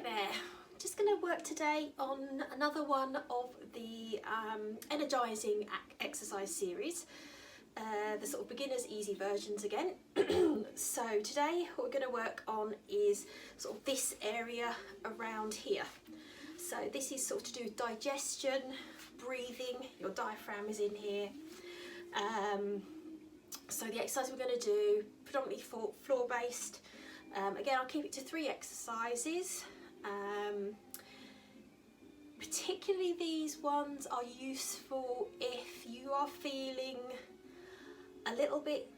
there, just going to work today on another one of the energising exercise series, the sort of beginners easy versions again. So today what we're going to work on is sort of this area around here. So this is sort of to do with digestion, breathing, your diaphragm is in here. So the exercise we're going to do, predominantly floor based. Again, I'll keep it to 3 exercises. Particularly these ones are useful if you are feeling a little bit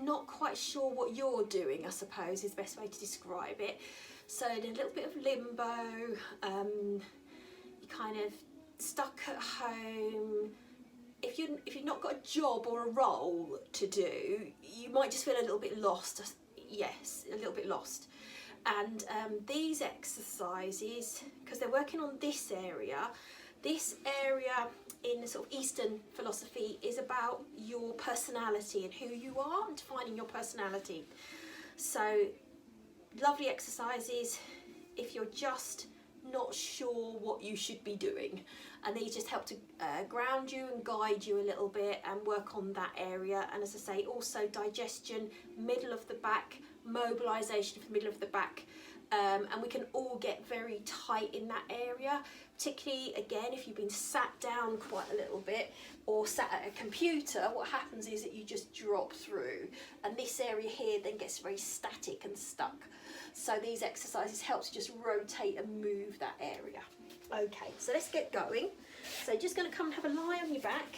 not quite sure what you're doing, I suppose is the best way to describe it. So in a little bit of limbo, you're kind of stuck at home. If you've not got a job or a role to do, you might just feel a little bit lost. Yes, a little bit lost. And these exercises, because they're working on this area in sort of Eastern philosophy is about your personality and who you are and defining your personality. So lovely exercises if you're just not sure what you should be doing, and these just help to ground you and guide you a little bit and work on that area. And as I say, also digestion, middle of the back, mobilization for the middle of the back, and we can all get very tight in that area, particularly again if you've been sat down quite a little bit or sat at a computer. What happens is that you just drop through, and this area here then gets very static and stuck. So these exercises help to just rotate and move that area. Okay, so let's get going. So you're just going to come and have a lie on your back,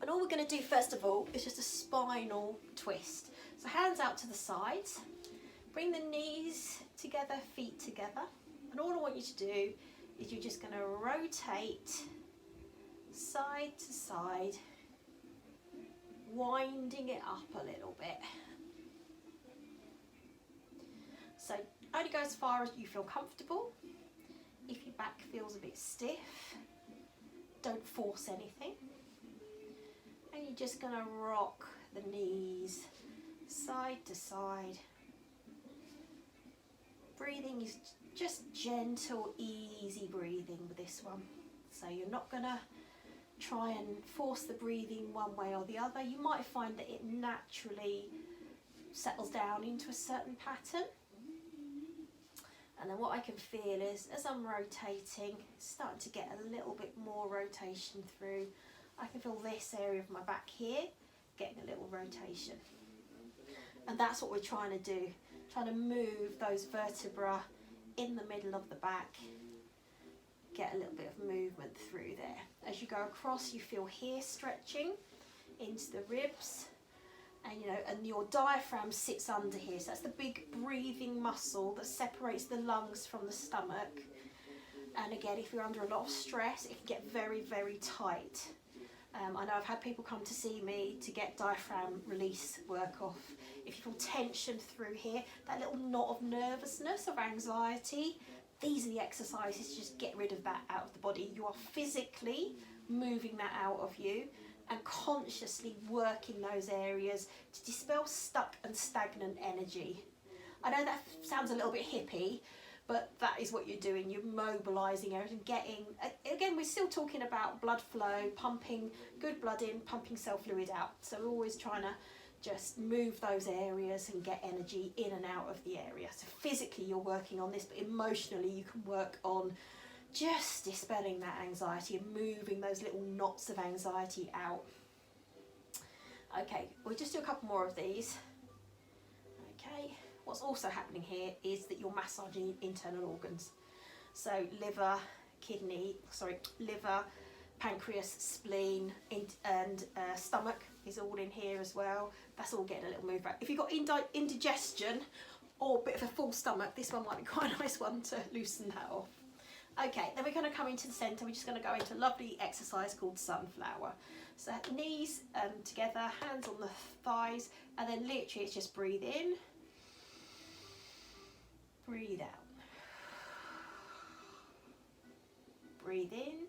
and all we're going to do first of all is just a spinal twist. So hands out to the sides, bring the knees together, feet together, and all I want you to do is you're just going to rotate side to side, winding it up a little bit. So only go as far as you feel comfortable. If your back feels a bit stiff, don't force anything. And you're just going to rock the knees side to side. Breathing is just gentle, easy breathing with this one. So you're not going to try and force the breathing one way or the other. You might find that it naturally settles down into a certain pattern. And then what I can feel is, as I'm rotating, starting to get a little bit more rotation through. I can feel this area of my back here getting a little rotation. And that's what we're trying to do, trying to move those vertebrae in the middle of the back, get a little bit of movement through there. As you go across, you feel here stretching into the ribs. And your diaphragm sits under here. So that's the big breathing muscle that separates the lungs from the stomach. And again, if you're under a lot of stress, it can get very, very tight. I know I've had people come to see me to get diaphragm release work off. If you feel tension through here, that little knot of nervousness, of anxiety, these are the exercises to just get rid of that out of the body. You are physically moving that out of you and consciously working those areas to dispel stuck and stagnant energy. I know that sounds a little bit hippie, but that is what you're doing. You're mobilising areas and getting, again, we're still talking about blood flow, pumping good blood in, pumping cell fluid out. So we're always trying to just move those areas and get energy in and out of the area. So physically you're working on this, but emotionally you can work on just dispelling that anxiety and moving those little knots of anxiety out. Okay, we'll just do a couple more of these. Okay, what's also happening here is that you're massaging internal organs. So liver, pancreas, spleen, and stomach is all in here as well. That's all getting a little move back. If you've got indigestion or a bit of a full stomach, this one might be quite a nice one to loosen that off. Okay, then we're going to come into the centre. We're just going to go into a lovely exercise called sunflower. So knees together, hands on the thighs, and then literally it's just breathe in, breathe out, breathe in,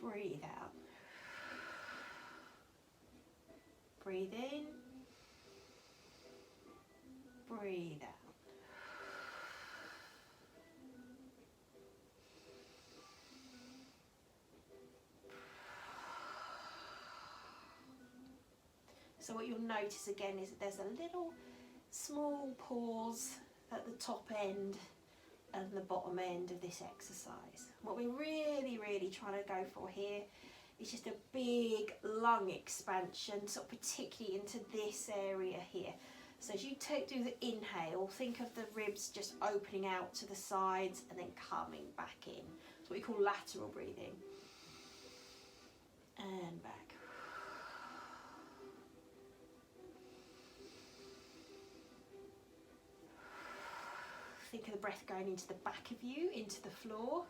breathe out, breathe in, breathe breathe out. So what you'll notice again is that there's a little small pause at the top end and the bottom end of this exercise. What we're really trying to go for here is just a big lung expansion, sort of particularly into this area here. So as you do the inhale, think of the ribs just opening out to the sides and then coming back in. It's what we call lateral breathing. And back. Think of the breath going into the back of you, into the floor.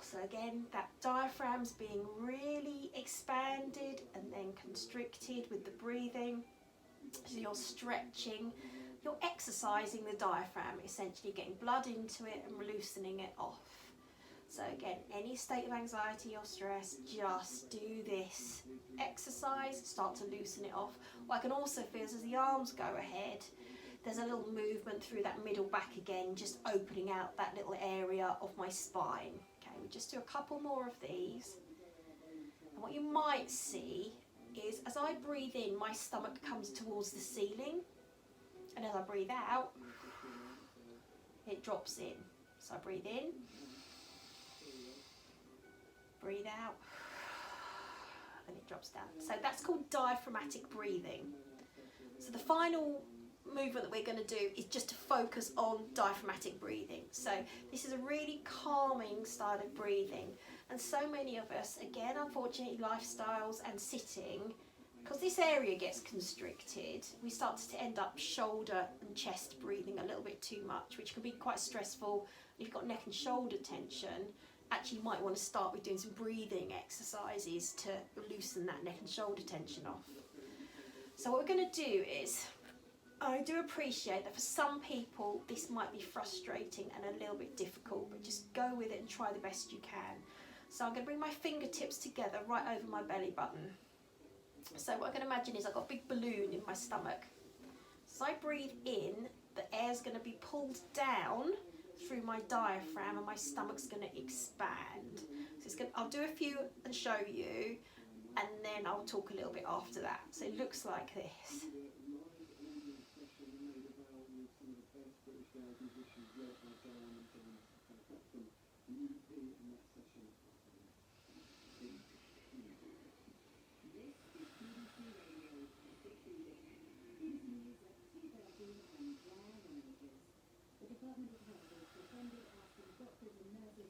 So again, that diaphragm's being really expanded and then constricted with the breathing. So you're stretching, you're exercising the diaphragm, essentially getting blood into it and loosening it off. So again, any state of anxiety or stress, just do this exercise, start to loosen it off. What I can also feel is as the arms go ahead, there's a little movement through that middle back again, just opening out that little area of my spine. Okay, we just do a couple more of these. And what you might see is as I breathe in, my stomach comes towards the ceiling. And as I breathe out, it drops in. So I breathe in, breathe out, and it drops down. So that's called diaphragmatic breathing. So the final movement that we're going to do is just to focus on diaphragmatic breathing. So this is a really calming style of breathing. And so many of us, again, unfortunately, lifestyles and sitting, because this area gets constricted, we start to end up shoulder and chest breathing a little bit too much, which can be quite stressful. If you've got neck and shoulder tension, actually you might want to start with doing some breathing exercises to loosen that neck and shoulder tension off. So what we're going to do is, I do appreciate that for some people this might be frustrating and a little bit difficult, but just go with it and try the best you can. So I'm going to bring my fingertips together right over my belly button. So what I can imagine is I've got a big balloon in my stomach. So I breathe in, the air's going to be pulled down through my diaphragm and my stomach's going to expand. So it's going to, I'll do a few and show you, and then I'll talk a little bit after that. So it looks like this.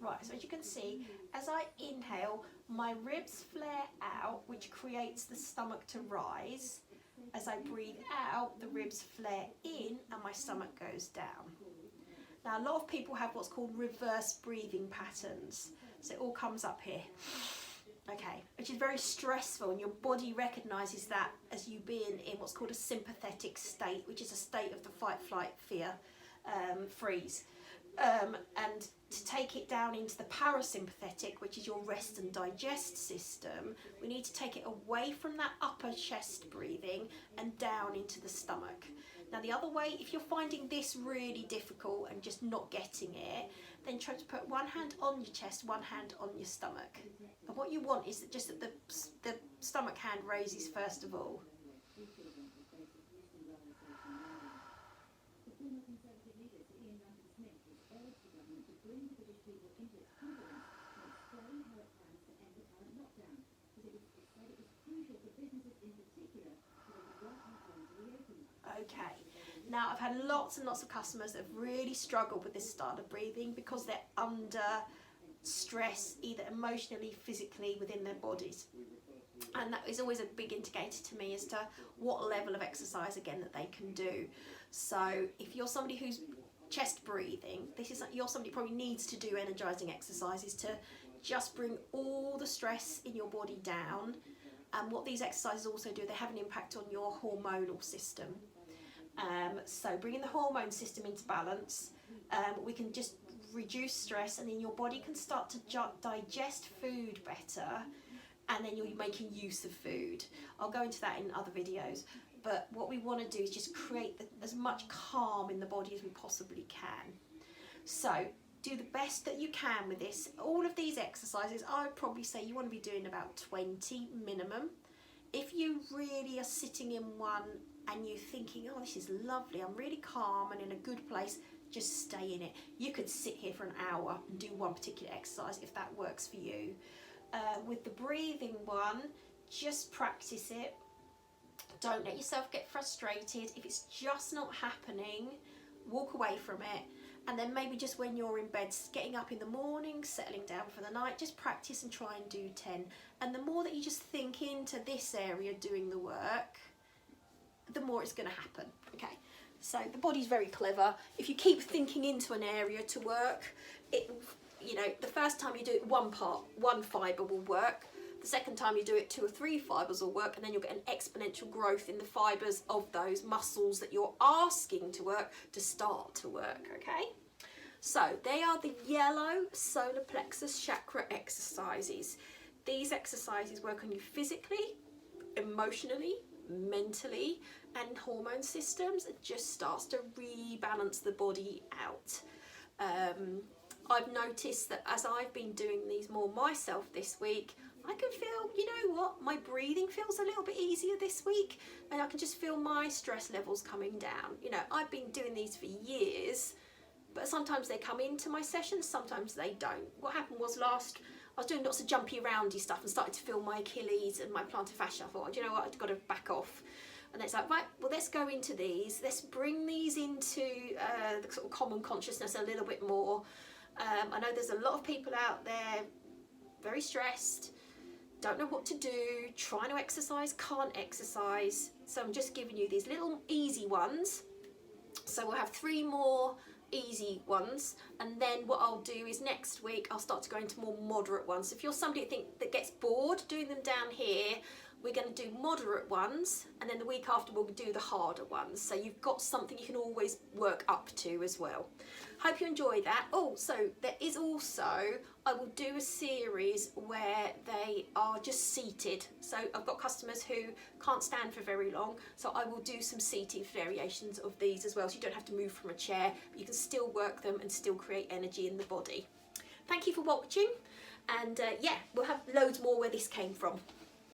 Right, so as you can see, as I inhale, my ribs flare out, which creates the stomach to rise. As I breathe out, the ribs flare in and my stomach goes down. Now, a lot of people have what's called reverse breathing patterns. So it all comes up here. Okay, which is very stressful, and your body recognises that as you being in what's called a sympathetic state, which is a state of the fight, flight, fear, freeze. And to take it down into the parasympathetic, which is your rest and digest system, we need to take it away from that upper chest breathing and down into the stomach. Now the other way, if you're finding this really difficult and just not getting it, then try to put one hand on your chest, one hand on your stomach. And what you want is that just that the stomach hand raises first of all. Okay, now I've had lots and lots of customers that have really struggled with this style of breathing because they're under stress, either emotionally, physically, within their bodies. And that is always a big indicator to me as to what level of exercise, again, that they can do. So if you're somebody who's chest breathing, you're somebody who probably needs to do energizing exercises to just bring all the stress in your body down. And what these exercises also do, they have an impact on your hormonal system. So bringing the hormone system into balance, we can just reduce stress, and then your body can start to digest food better, and then you're making use of food. I'll go into that in other videos, but what we want to do is just create as much calm in the body as we possibly can. So do the best that you can with this. All of these exercises, I would probably say you want to be doing about 20 minimum. If you really are sitting in one and you're thinking, oh, this is lovely, I'm really calm and in a good place, just stay in it. You could sit here for an hour and do one particular exercise if that works for you. With the breathing one, just practice it. Don't let yourself get frustrated. If it's just not happening, walk away from it. And then maybe just when you're in bed, getting up in the morning, settling down for the night, just practice and try and do 10. And the more that you just think into this area doing the work, the more it's going to happen. Okay, so the body's very clever. If you keep thinking into an area to work, you know, the first time you do it, one fibre will work. The second time you do it, 2 or 3 fibres will work, and then you'll get an exponential growth in the fibres of those muscles that you're asking to work to start to work, okay? So they are the yellow solar plexus chakra exercises. These exercises work on you physically, emotionally, mentally, and hormone systems. It just starts to rebalance the body out. I've noticed that as I've been doing these more myself this week, I can feel, you know what, my breathing feels a little bit easier this week, and I can just feel my stress levels coming down. You know, I've been doing these for years, but sometimes they come into my sessions, sometimes they don't. What happened was I was doing lots of jumpy aroundy stuff and started to feel my Achilles and my plantar fascia. I thought, you know what, I've got to back off. And it's like, right, well, let's go into these. Let's bring these into the sort of common consciousness a little bit more. I know there's a lot of people out there very stressed, don't know what to do, trying to exercise, can't exercise. So I'm just giving you these little easy ones. So we'll have 3 more easy ones, and then what I'll do is next week I'll start to go into more moderate ones. So if you're somebody that gets bored doing them down here, we're going to do moderate ones, and then the week after we'll do the harder ones. So you've got something you can always work up to as well. Hope you enjoy that. Oh, so there is also, I will do a series where they are just seated. So I've got customers who can't stand for very long, so I will do some seated variations of these as well. So you don't have to move from a chair, but you can still work them and still create energy in the body. Thank you for watching, and yeah, we'll have loads more where this came from.